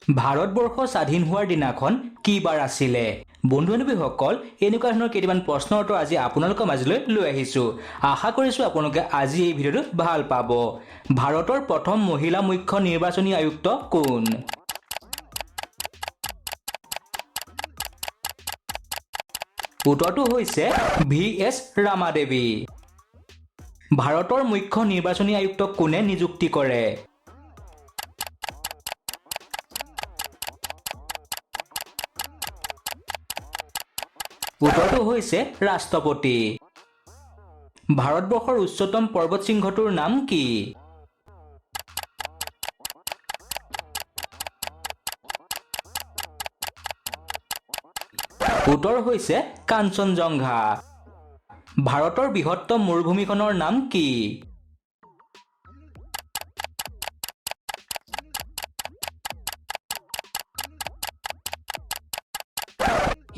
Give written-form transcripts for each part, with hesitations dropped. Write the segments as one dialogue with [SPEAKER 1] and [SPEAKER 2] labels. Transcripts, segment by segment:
[SPEAKER 1] ভাৰতবৰ্ষ স্বাধীন হোৱাৰ দিনাখন কি বাৰ আছিলে? বন্ধু-বান্ধৱীসকল, এনেকুৱা ধৰণৰ কেইটামান প্ৰশ্নৰ উত্তৰ আজি আপোনালোকৰ মাজলৈ লৈ আহিছো। আশা কৰিছো আপোনালোকে আজি এই ভিডিঅ'টো ভাল পাব। ভাৰতৰ প্ৰথম মহিলা মুখ্য নিৰ্বাচনী আয়ুক্ত কোন? উত্তৰটো হৈছে VS ৰামাদেৱী। ভাৰতৰ মুখ্য নিৰ্বাচনী আয়ুক্তক কোনে নিযুক্তি কৰে? উত্তৰটো হৈছে ৰাষ্ট্ৰপতি। ভাৰতবৰ্ষৰ উচ্চতম পৰ্বত শৃংখটোৰ নাম কি? উত্তৰ হৈছে কাঞ্চনজংঘা। ভাৰতৰ বৃহত্তম মৰুভূমিখনৰ নাম কি?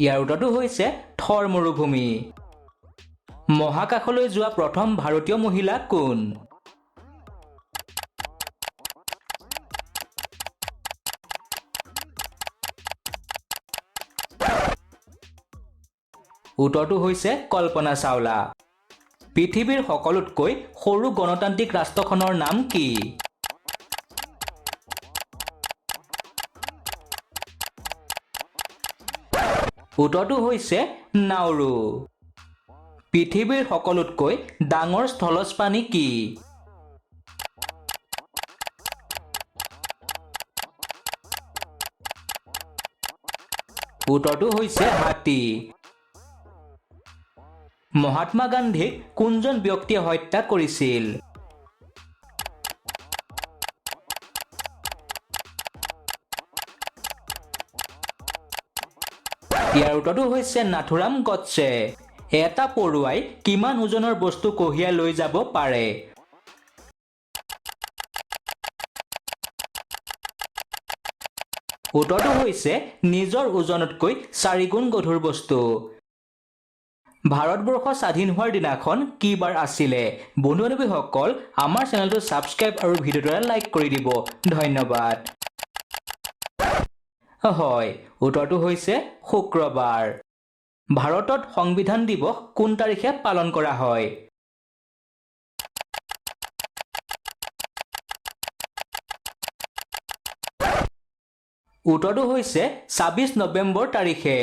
[SPEAKER 1] ইয়াৰ উত্তৰটো হৈছে থৰ মৰুভূমি। মহাকাশলৈ যোৱা প্ৰথম ভাৰতীয় মহিলা কোন? উত্তৰটো হৈছে কল্পনা চাওলা। পৃথিৱীৰ সকলোতকৈ সৰু গণতান্ত্ৰিক ৰাষ্ট্ৰখনৰ নাম কি? উত্তৰটো হৈছে নাউৰু। পৃথিৱীৰ সকলোতকৈ ডাঙৰ স্থলজ প্ৰাণী কি? উত্তৰটো হৈছে হাতী। মহাত্মা গান্ধীক কোনজন ব্যক্তিয়ে হত্যা কৰিছিল? ইয়াৰ উত্তৰটো হৈছে নাথুৰাম গডছে। এটা পৰুৱাই কিমান ওজনৰ বস্তু কঢ়িয়াই লৈ যাব পাৰে? উত্তৰটো হৈছে নিজৰ ওজনতকৈ 4 গুণ গধুৰ বস্তু। ভাৰতবৰ্ষ স্বাধীন হোৱাৰ দিনাখন কি বাৰ আছিলে? বন্ধু-বান্ধৱীসকল, আমাৰ চেনেলটো ছাবস্ক্ৰাইব আৰু ভিডিঅ'টো লাইক কৰি দিব। ধন্যবাদ। হয়, উত্তৰটো হৈছে শুক্ৰবাৰ। ভাৰতত সংবিধান দিৱস কোন তাৰিখে পালন কৰা হয়? উত্তৰটো হৈছে 26 নৱেম্বৰ তাৰিখে।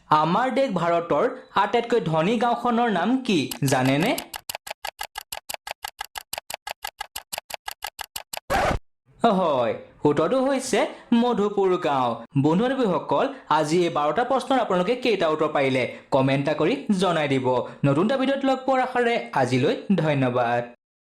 [SPEAKER 1] আমাৰ দেশ ভাৰতৰ আটাইতকৈ ধনী গাঁওখনৰ নাম কি জানেনে? হয়, উত্তৰটো হৈছে মধুপুৰ গাঁও। বন্ধু-বান্ধৱীসকল, আজি এই 12টা প্ৰশ্নৰ আপোনালোকে কেইটা উত্তৰ পাৰিলে? কমেণ্ট কৰি জনাই দিব। নতুন এটা ভিডিঅ'ত লগ পোৱাৰ আশাৰে আজিলৈ ধন্যবাদ।